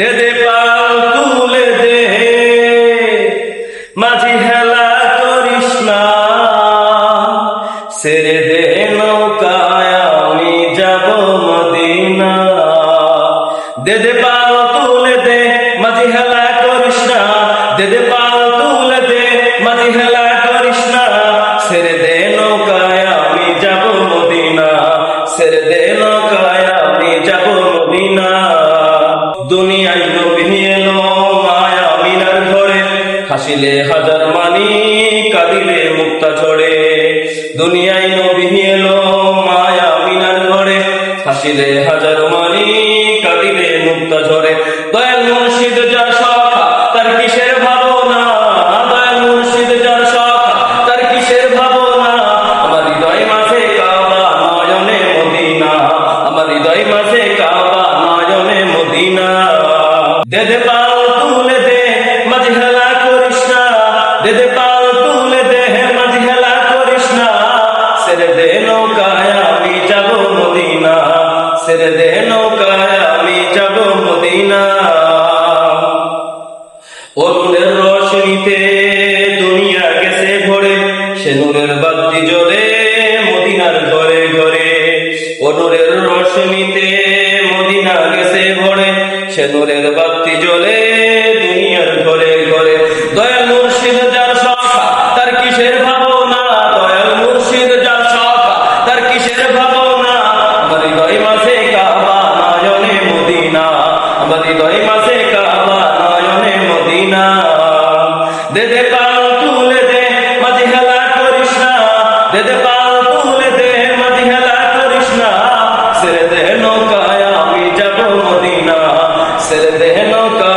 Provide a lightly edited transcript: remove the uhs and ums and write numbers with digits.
দে দে পাল তুলে দে, মাঝি হেলা করিস না, ছেড়ে দে নৌকায় আমি যাব মদিনা। দে দে পাল তুলে দে, মাঝি হেলা করিস না, দে দে পাল তুলে দে, মাঝি হেলা করিস না, ছেড়ে দে নৌকায় আমি যাব মদিনা, ছেড়ে দে নৌকায় আমি যাব মদিনা। দুনিয়ায় নবী এলো মায়া আমিনার ঘরে, হাসিলে হাজার মানি কাঁদিলে মুক্তা ঝরে। দুনিয়ায় নবী এলো মায়া আমিনার ঘরে, হাসিলে হাজার মানি কাঁদিলে মুক্তা ঝরে। দয়াল মুর্শিদ যার সখা তার কিসের ভাবনা, দয়াল মুর্শিদ যার সখা তার কিসের ভাবনা। আমার হৃদয় মাঝে কাবা নয়নে মদিনা, আমার হৃদয় মাঝে কাবা নয়নে মদিনা। দে দে পাল তুলে দে, মাঝি হেলা করিস না, দে দে পাল তুলে দে, মাঝি হেলা করিস না, ছেড়ে দে নৌকায় আমি যাব মদিনা, ছেড়ে দে নৌকায় আমি যাব মদিনা। অরুণের রোশনীতে দুনিয়া গেছে ভরে, সে নূরের বাতি জ্বলে মদিনার ঘরে ঘরে। অরুণের রোশনীতে মদিনা গেছে ভরে, সে নূরের বাতি জ্বলে দুনিয়ার ঘরে ঘরে। দয়াল মুর্শিদ যার সখা তার কিসের ভাবনা, দয়াল মুর্শিদ যার সখা তার কিসের ভাবনা। আমার হৃদয় মাঝে কাবা নয়নে মদিনা, আমার হৃদয় মাঝে কাবা নয়নে মদিনা। দে দে পাল তুলে দে, মাঝি হেলা করিস না, দে দে পাল তুলে দে, মাঝি হেলা করিস না, ছেড়ে দে নৌকায় আমি যাব মদিনা, ছেড়ে দে নৌকা